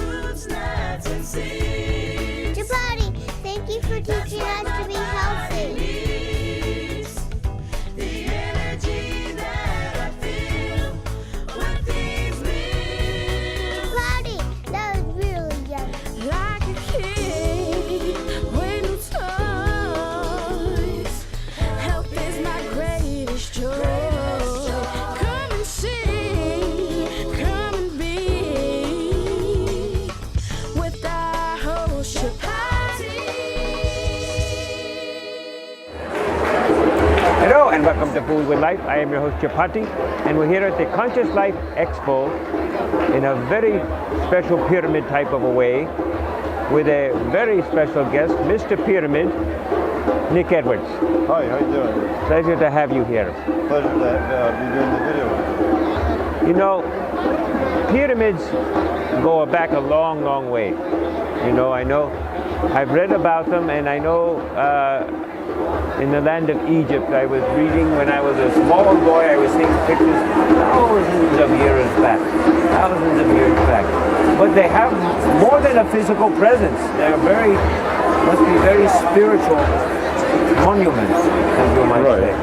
fruits, nuts, and seeds. Chapati, thank you for teaching us to be healthy. The energy that I feel with these meals. Chapati, that was really yummy. Like a kid with new toys. Health is my greatest joy. Come and see, come and be with our host Chapati. Hello and welcome to Food with Life. I am your host Chapati, and we're here at the Conscious Life Expo in a very special pyramid type of a way with a very special guest, Mr. Pyramid, Nick Edwards. Hi, how you doing? Pleasure to have you here. Pleasure to be doing the video. You know, pyramids go back a long, long way. You know, I've read about them, and I know in the land of Egypt, I was reading when I was a small boy, I was seeing pictures thousands of years back. But they have more than a physical presence. They're must be very spiritual monuments, as you might say.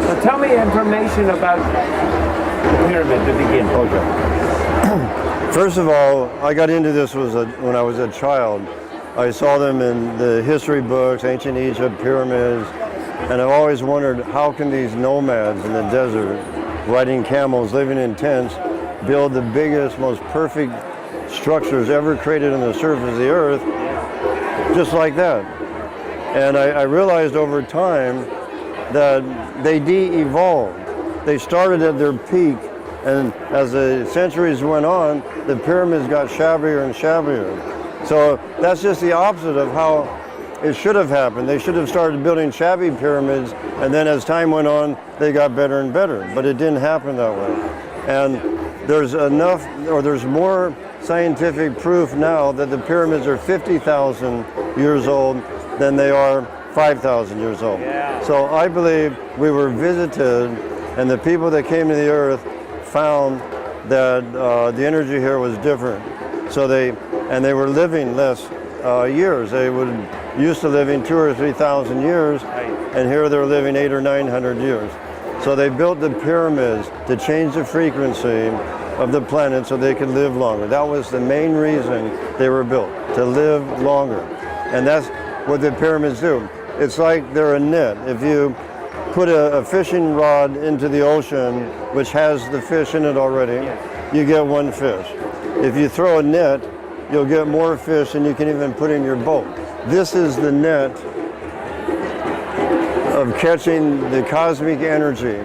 So tell me information about the pyramid to begin. Okay. First of all, I got into this when I was a child. I saw them in the history books, ancient Egypt, pyramids, and I've always wondered how can these nomads in the desert, riding camels, living in tents, build the biggest, most perfect structures ever created on the surface of the earth, just like that. And I realized over time that they de-evolved. They started at their peak, and as the centuries went on, the pyramids got shabbier and shabbier. So that's just the opposite of how it should have happened. They should have started building shabby pyramids, and then as time went on, they got better and better. But it didn't happen that way. And there's more scientific proof now that the pyramids are 50,000 years old than they are 5,000 years old. Yeah. So I believe we were visited, and the people that came to the earth found that the energy here was different. So they were living less years. They used to living 2,000 or 3,000 years, and here they're living 800 or 900 years. So they built the pyramids to change the frequency of the planet so they could live longer. That was the main reason they were built, to live longer. And that's what the pyramids do. It's like they're a net. If you put a fishing rod into the ocean, which has the fish in it already, you get one fish. If you throw a net, you'll get more fish than you can even put in your boat. This is the net of catching the cosmic energy.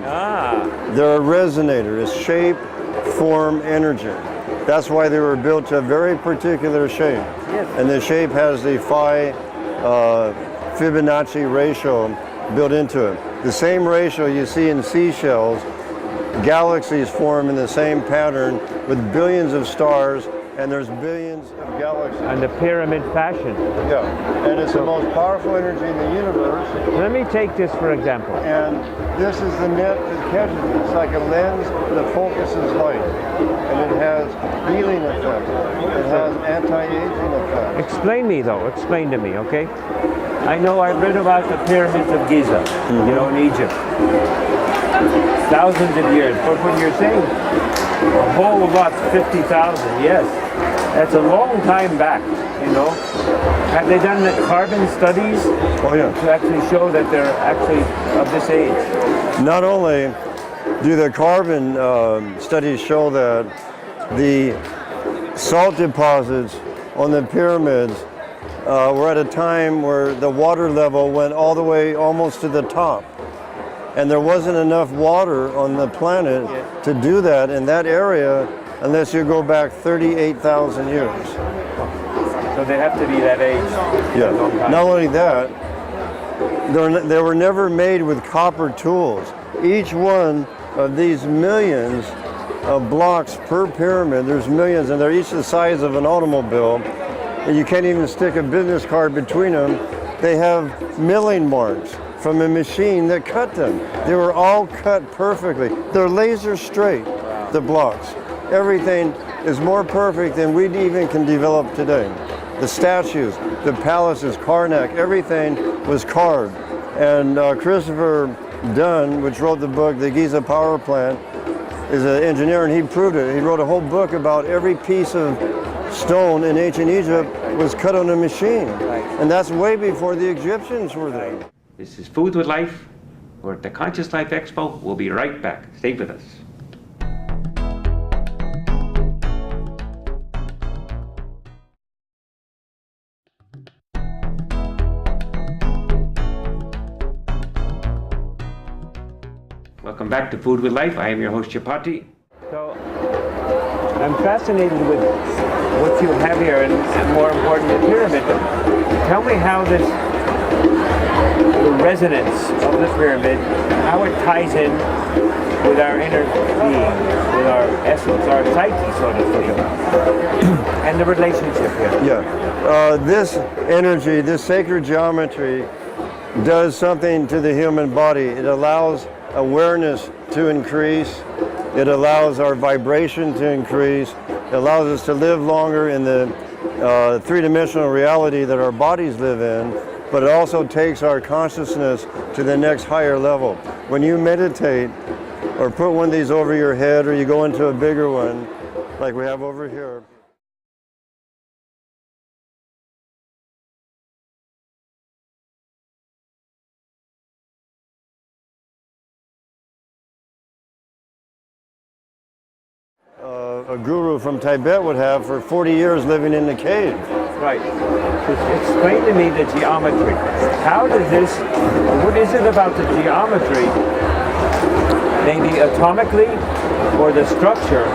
They're a resonator. It's shape, form, energy. That's why they were built to a very particular shape. And the shape has the phi Fibonacci ratio built into it. The same ratio you see in seashells. Galaxies form in the same pattern with billions of stars, and there's billions of galaxies. And the pyramid fashion. Yeah, and it's the most powerful energy in the universe. Let me take this for example. And this is the net that catches it. It's like a lens that focuses light, and it has healing effects. It has anti-aging effects. Explain to me, okay? I know I've read about the pyramids of Giza, you know, in Egypt. Thousands of years, but when you're saying a whole lot, 50,000, yes, that's a long time back, you know. Have they done the carbon studies to actually show that they're actually of this age? Not only do the carbon studies show that the salt deposits on the pyramids were at a time where the water level went all the way almost to the top. And there wasn't enough water on the planet to do that in that area unless you go back 38,000 years. So they have to be that age. Yeah. Not only that, they were never made with copper tools. Each one of these millions of blocks per pyramid, there's millions, and they're each the size of an automobile, and you can't even stick a business card between them. They have milling marks from a machine that cut them. They were all cut perfectly. They're laser straight, the blocks. everything is more perfect than we even can develop today. The statues, the palaces, Karnak, everything was carved. And Christopher Dunn, which wrote the book, The Giza Power Plant, is an engineer, and he proved it. He wrote a whole book about every piece of stone in ancient Egypt was cut on a machine. And that's way before the Egyptians were there. This is Food with Life. We're at the Conscious Life Expo. We'll be right back. Stay with us. Welcome back to Food with Life. I am your host, Chapati. So, I'm fascinated with what you have here, and more important, the pyramid. Tell me how the resonance of the pyramid, how it ties in with our inner being, with our essence, our psyche, so to speak, and the relationship here. Yeah. This energy, this sacred geometry, does something to the human body. It allows awareness to increase. It allows our vibration to increase. It allows us to live longer in the three-dimensional reality that our bodies live in, but it also takes our consciousness to the next higher level. When you meditate or put one of these over your head, or you go into a bigger one, like we have over here, a guru from Tibet would have for 40 years living in the cave. Right. Explain to me the geometry. How does this, what is it about the geometry, maybe atomically, or the structure,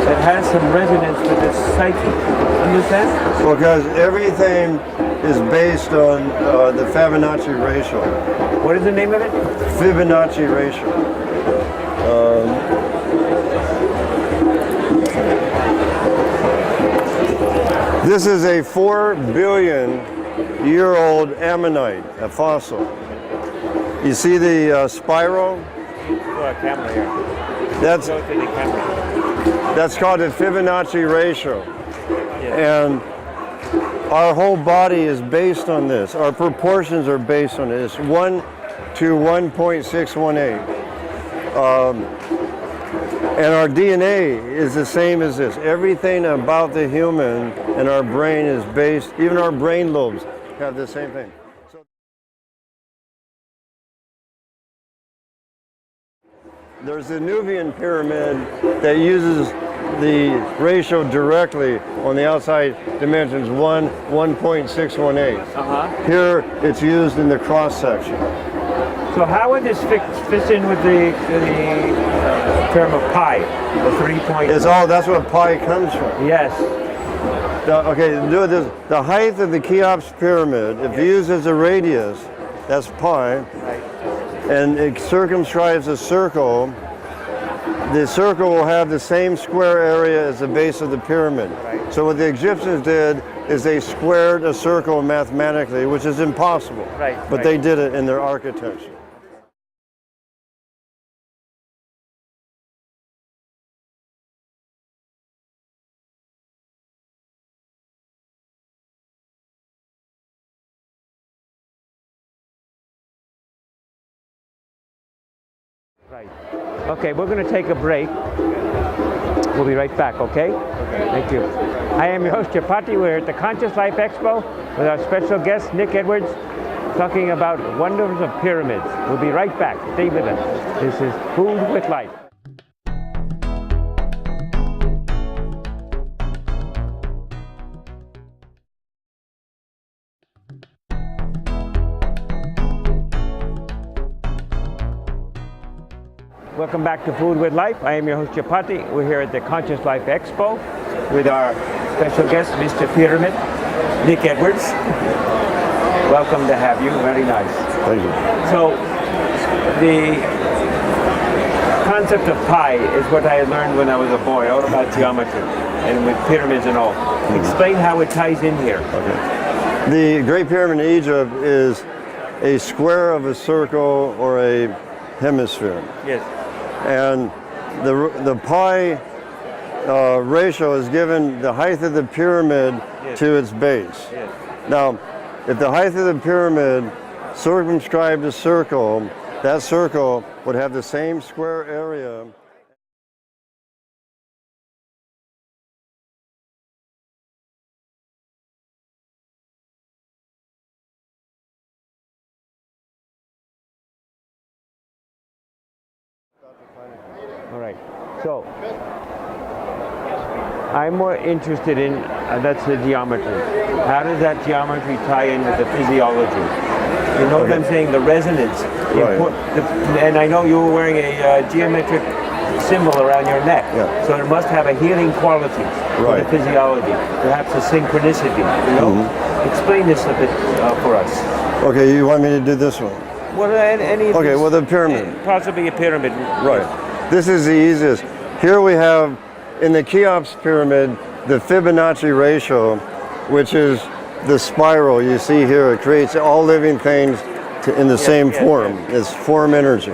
that has some resonance with the psyche? Understand? Because everything is based on the Fibonacci ratio. What is the name of it? Fibonacci ratio. This is a 4 billion year old ammonite, a fossil. You see the spiral? Camera here. That's Go to the camera. That's called the Fibonacci ratio. Yes. And our whole body is based on this. Our proportions are based on it. It's 1 to 1.618. And our DNA is the same as this. Everything about the human and our brain is based, even our brain lobes have the same thing. So there's the Nubian pyramid that uses the ratio directly on the outside dimensions, 1.618. Here it's used in the cross section. So how would this fit in with the term of pi, the 3 point? It's all, that's what pi comes from. Yes. Do this. The height of the Cheops pyramid, if used as a radius, that's pi, and it circumscribes a circle. The circle will have the same square area as the base of the pyramid. So what the Egyptians did is they squared a circle mathematically, which is impossible. But they did it in their architecture. Right. Okay, we're going to take a break. We'll be right back, okay? Thank you. I am your host, Chapati. We're at the Conscious Life Expo with our special guest, Nick Edwards, talking about wonders of pyramids. We'll be right back. Stay with us. This is Food with Life. Welcome back to Food with Life. I am your host, Chapati. We're here at the Conscious Life Expo with our special guest, Mr. Pyramid, Nick Edwards. Welcome to have you. Very nice. Thank you. So, the concept of pi is what I had learned when I was a boy, all about geometry and with pyramids and all. Explain how it ties in here. Okay. The Great Pyramid in Egypt is a square of a circle or a hemisphere. Yes. And the pi ratio is given the height of the pyramid Yes. to its base. Yes. Now, if the height of the pyramid circumscribed a circle, that circle would have the same square area. All right. So I'm more interested in that's the geometry. How does that geometry tie in with the physiology? You know what I'm saying? The resonance. The Right. and I know you were wearing a geometric symbol around your neck. Yeah. So it must have a healing quality for Right. the physiology, perhaps a synchronicity. You know? Mm-hmm. Explain this a bit for us. Okay, you want me to do this one? Well, any of Okay, these- well, the pyramid. Possibly a pyramid. Right. This is the easiest. Here we have, in the Cheops pyramid, the Fibonacci ratio, which is the spiral you see here. It creates all living things in the same yes, form. It's form energy.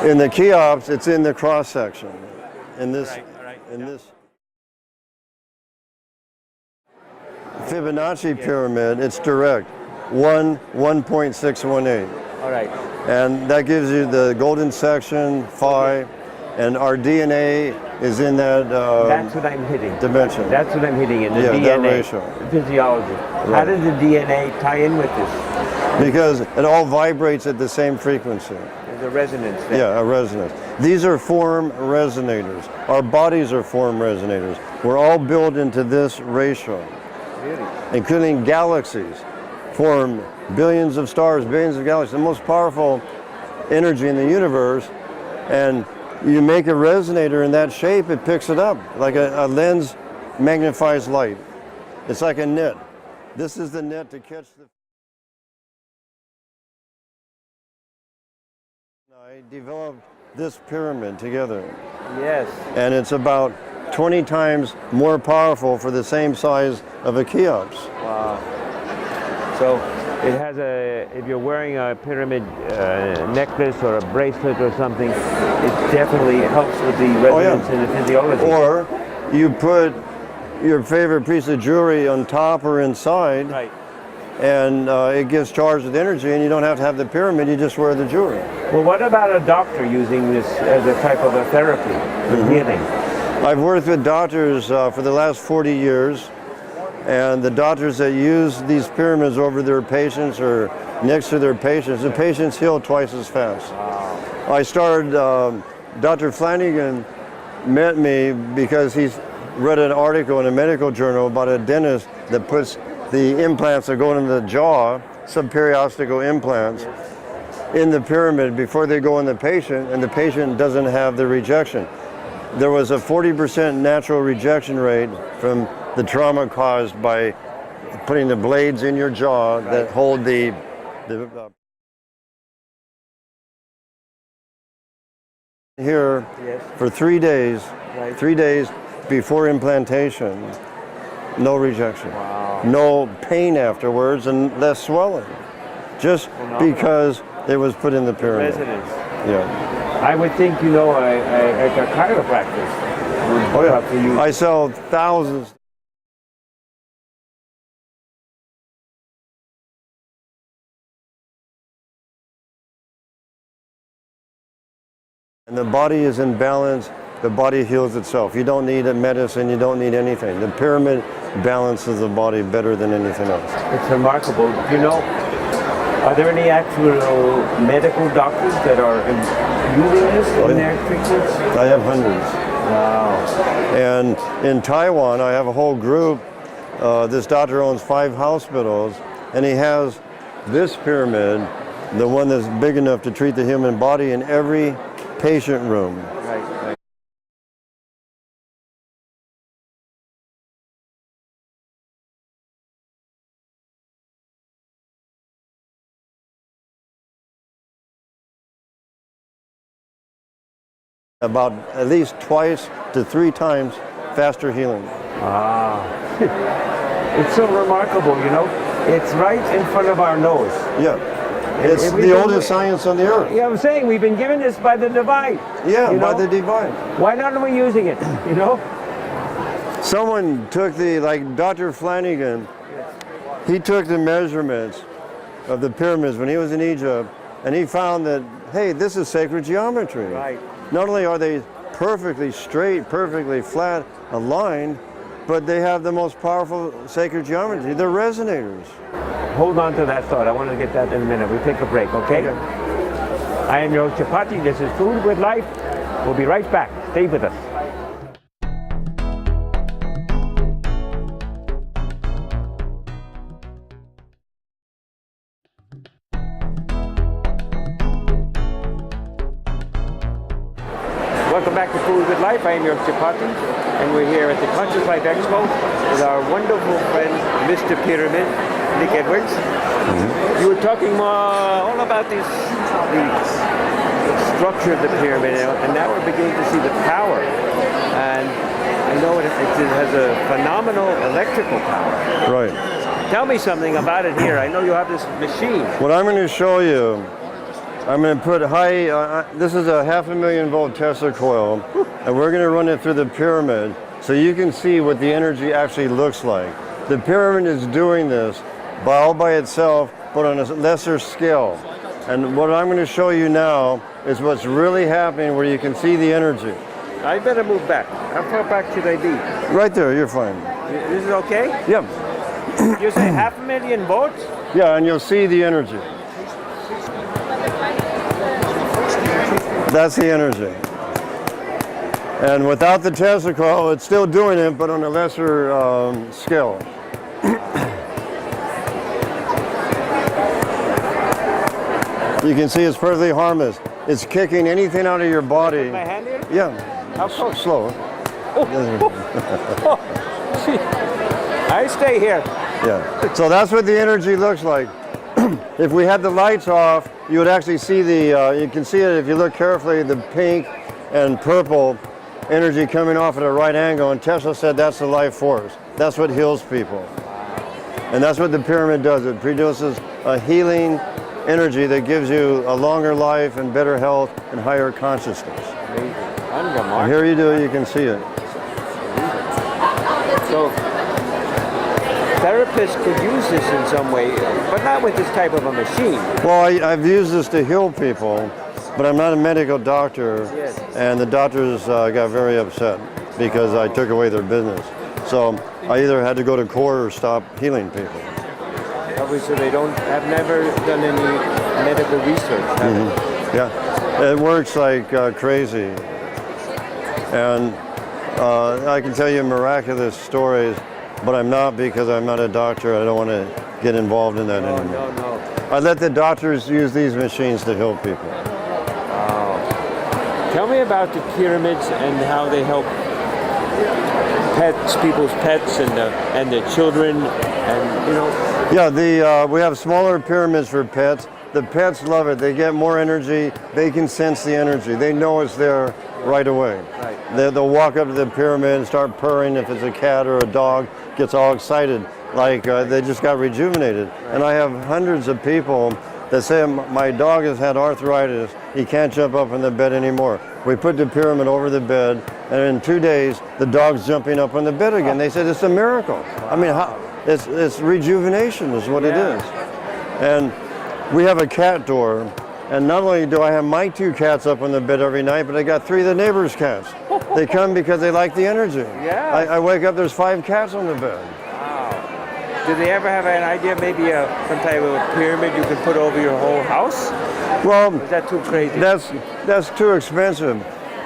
In the Cheops, it's in the cross section. In this, All right, in this Fibonacci pyramid, it's direct. 1.618. All right. And that gives you the golden section, phi, and our DNA is in that That's what I'm hitting. dimension. That's what I'm hitting in the Yeah, DNA, that ratio. the physiology. How Right. does the DNA tie in with this? Because it all vibrates at the same frequency. There's a resonance there. Yeah, a resonance. These are form resonators. Our bodies are form resonators. We're all built into this ratio, Really? including galaxies. Form billions of stars, billions of galaxies, the most powerful energy in the universe. And you make a resonator in that shape, it picks it up. Like a lens magnifies light. It's like a net. This is the net to catch the... I developed this pyramid together. Yes. And it's about 20 times more powerful for the same size of a Cheops. Wow. So it has a, if you're wearing a pyramid necklace or a bracelet or something, it definitely helps with the resonance and the physiology. Or you put your favorite piece of jewelry on top or inside, Right. and it gives charged with energy, and you don't have to have the pyramid, you just wear the jewelry. Well, what about a doctor using this as a type of a therapy for healing? I've worked with doctors for the last 40 years, and the doctors that use these pyramids over their patients or next to their patients, the patients heal twice as fast. Wow. I started, Dr. Flanagan met me because he's read an article in a medical journal about a dentist that puts the implants that go into the jaw, subperiosteal implants, in the pyramid before they go in the patient, and the patient doesn't have the rejection. There was a 40% natural rejection rate from the trauma caused by putting the blades in your jaw that hold the here Yes. for 3 days, Right. 3 days before implantation, no rejection, Wow. no pain afterwards, and less swelling, just because it was put in the pyramid. Resonance. Yeah. I would think, you know, a chiropractor would have to use. I sell thousands. And the body is in balance, the body heals itself. You don't need a medicine, you don't need anything. The pyramid balances the body better than anything else. It's remarkable. You know, are there any actual medical doctors that are using this in their treatments? I have hundreds. Wow. And in Taiwan, I have a whole group. This doctor owns 5 hospitals, and he has this pyramid, the one that's big enough to treat the human body, in every patient room. Right. About at least 2 to 3 times faster healing. It's so remarkable, you know. It's right in front of our nose. Yeah. It's If we the don't- oldest science on the earth. Yeah, I'm saying we've been given this by the divine. Yeah, you by know? the divine. Why not are we using it? You know? Someone took like Dr. Flanagan, he took the measurements of the pyramids when he was in Egypt, and he found that, hey, this is sacred geometry. Right. Not only are they perfectly straight, perfectly flat, aligned, but they have the most powerful sacred geometry. They're resonators. Hold on to that thought. I want to get that in a minute. We'll take a break, okay? I am your Chapati. This is Food with Life. We'll be right back. Stay with us. Welcome back to Food with Life. I am your Chapati, and we're here at the Conscious Life Expo with our wonderful friend, Mr. Pyramid, Nick Edwards. You were talking all about the structure of the pyramid, and now we're beginning to see the power. And I know it has a phenomenal electrical power. Right. Tell me something about it here. I know you have this machine. What I'm going to show you, I'm going to put this is a 500,000 volt Tesla coil, and we're going to run it through the pyramid so you can see what the energy actually looks like. The pyramid is doing this all by itself, but on a lesser scale. And what I'm going to show you now is what's really happening where you can see the energy. I better move back. How far back should I be? Right there, you're fine. This is okay? Yep. You say 500,000 volts? Yeah, and you'll see the energy. That's the energy. And without the Tesla coil, it's still doing it, but on a lesser scale. You can see it's perfectly harmless. It's kicking anything out of your body. My hand here? Yeah. How close? Slow. I stay here. Yeah. So that's what the energy looks like. If we had the lights off, you would actually see you can see it if you look carefully, the pink and purple energy coming off at a right angle. And Tesla said that's the life force. That's what heals people. And that's what the pyramid does. It produces a healing energy that gives you a longer life and better health and higher consciousness. And here you do, you can see it. So therapists could use this in some way, but not with this type of a machine. Well, I've used this to heal people, but I'm not a medical doctor, Yes. and the doctors got very upset because I took away their business. So I either had to go to court or stop healing people. Obviously, they have never done any medical research. have they? Yeah, it works like crazy. And I can tell you miraculous stories, but I'm not because I'm not a doctor. I don't want to get involved in that anymore. No. I let the doctors use these machines to heal people. Tell me about the pyramids and how they help people's pets, and the children, and you know. Yeah, we have smaller pyramids for pets. The pets love it. They get more energy. They can sense the energy. They know it's there right away. Right. They'll walk up to the pyramid and start purring. If it's a cat or a dog, gets all excited, like they just got rejuvenated. Right. And I have hundreds of people that say, my dog has had arthritis. He can't jump up in the bed anymore. We put the pyramid over the bed, and in 2 days, the dog's jumping up on the bed again. They said, it's a miracle. Wow. I mean, it's rejuvenation is what it is. And we have a cat door, and not only do I have my 2 cats up on the bed every night, but I got 3 of the neighbors' cats. They come because they like the energy. Yeah. I wake up, there's 5 cats on the bed. Wow. Do they ever have an idea, maybe some type of a pyramid you could put over your whole house? Well, Is that too crazy? That's too expensive.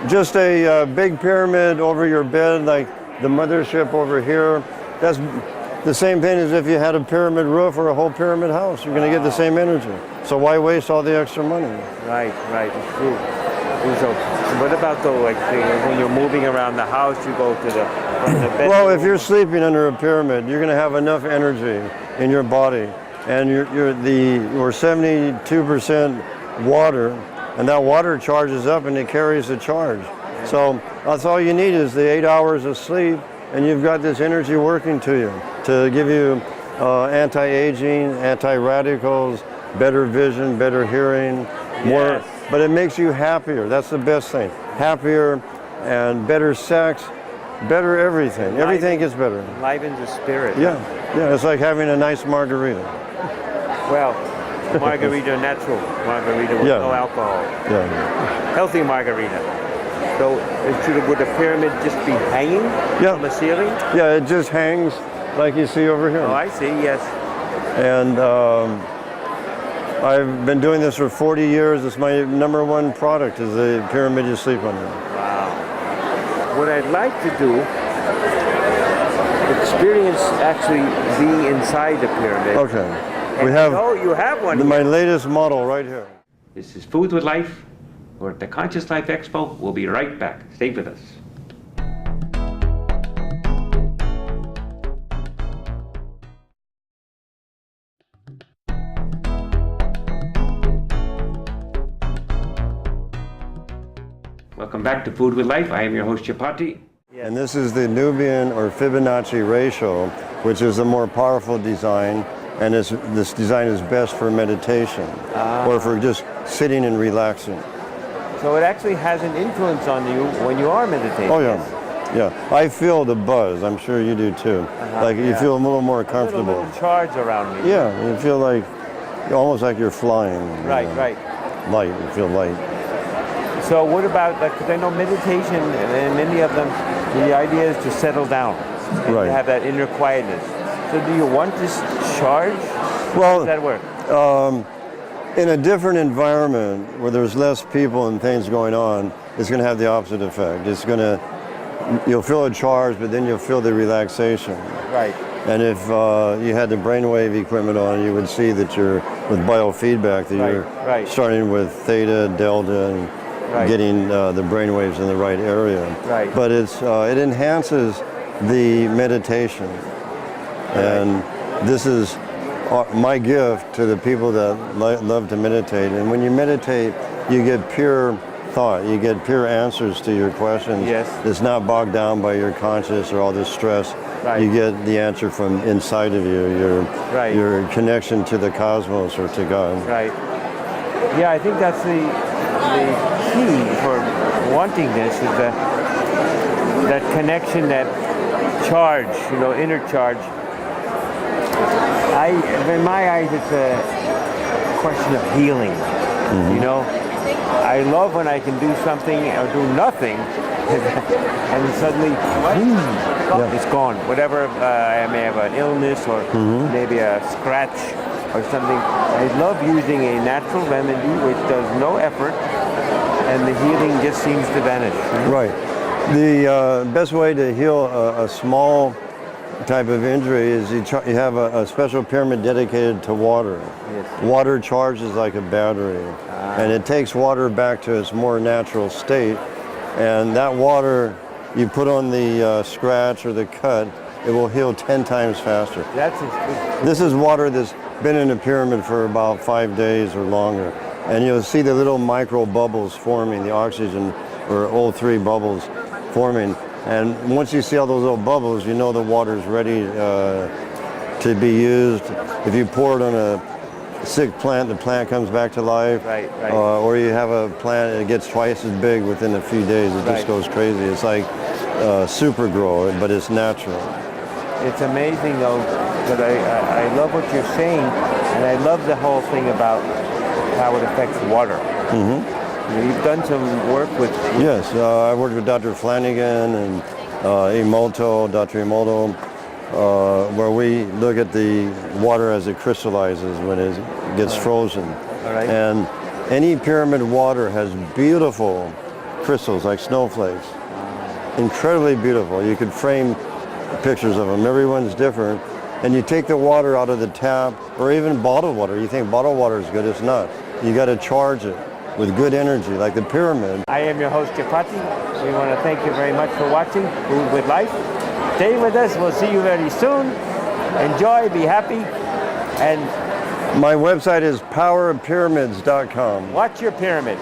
Just a big pyramid over your bed, like the mothership over here, that's the same thing as if you had a pyramid roof or a whole pyramid house. You're going to get the same energy. So why waste all the extra money? Right, it's true. So what about though, like when you're moving around the house, you go to from the bed? Well, if you're sleeping under a pyramid, you're going to have enough energy in your body, and we're 72% water, and that water charges up and it carries the charge. So that's all you need is the 8 hours of sleep, and you've got this energy working to you to give you anti-aging, anti-radicals, better vision, better hearing, more. Yes. But it makes you happier. That's the best thing. Happier and better sex, better everything. Everything gets better. Enlivens the spirit. Yeah, yeah. It's like having a nice margarita. Well, margarita, natural margarita with Yeah. no alcohol. Yeah. Healthy margarita. So would the pyramid just be hanging Yeah. from the ceiling? Yeah, it just hangs like you see over here. Oh, I see, yes. And I've been doing this for 40 years. It's my number one product is the pyramid you sleep under. Wow. What I'd like to do, experience actually being inside the pyramid. Okay. And We have you have one. my latest model right here. This is Food with Life. We're at the Conscious Life Expo. We'll be right back. Stay with us. Welcome back to Food with Life. I am your host, Chapati. And this is the Nubian or Fibonacci ratio, which is a more powerful design. And this design is best for meditation or for just sitting and relaxing. So it actually has an influence on you when you are meditating. Oh yeah, yeah. I feel the buzz. I'm sure you do too. Like you yeah. feel a little more A comfortable. little charge around me. Yeah, you feel like almost like you're flying. Right, right. Light. You feel light. So what about, because I know meditation, and many of them, the idea is to settle down. And Right. to have that inner quietness. So do you want this charge? How Well, does that work? in a different environment where there's less people and things going on, it's going to have the opposite effect. You'll feel a charge, but then you'll feel the relaxation. Right. And if you had the brainwave equipment on, you would see that you're with biofeedback that you're right. starting with theta, delta, and Right. getting the brainwaves in the right area. Right. But it enhances the meditation, and this is my gift to the people that love to meditate. And when you meditate, you get pure thought. You get pure answers to your questions. Yes. It's not bogged down by your conscious or all this stress. Right. You get the answer from inside of you, Right. your connection to the cosmos or to God. Right. Yeah, I think that's the key for wanting this is that connection, that charge, inner charge. In my eyes, it's a question of healing. I love when I can do something or do nothing, and suddenly, it's gone. Whatever, I may have an illness or maybe a scratch or something. I love using a natural remedy which does no effort, and the healing just seems to vanish. Right. The best way to heal a small type of injury is you have a special pyramid dedicated to water. Yes. Water charges like a battery, and it takes water back to its more natural state. And that water you put on the scratch or the cut, it will heal 10 times faster. This is water that's been in a pyramid for about 5 days or longer. And you'll see the little micro bubbles forming, the oxygen or O3 bubbles forming. And once you see all those little bubbles, you know the water's ready to be used. If you pour it on a sick plant, the plant comes back to life. Right. Or you have a plant, it gets twice as big within a few days. It just goes crazy. It's like super grow, but it's natural. It's amazing though, but I love what you're saying, and I love the whole thing about how it affects water. You've done some work with... Yes, I worked with Dr. Flanagan and Dr. Emoto, where we look at the water as it crystallizes when it gets frozen. All right. And any pyramid water has beautiful crystals like snowflakes. Incredibly beautiful. You could frame pictures of them. Everyone's different. And you take the water out of the tap or even bottled water. You think bottled water is good. It's not. You got to charge it with good energy, like the pyramid. I am your host, Chapati. We want to thank you very much for watching Food with Life. Stay with us. We'll see you very soon. Enjoy, be happy, and My website is powerofpyramids.com. watch your pyramid.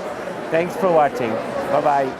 Thanks for watching. Bye-bye.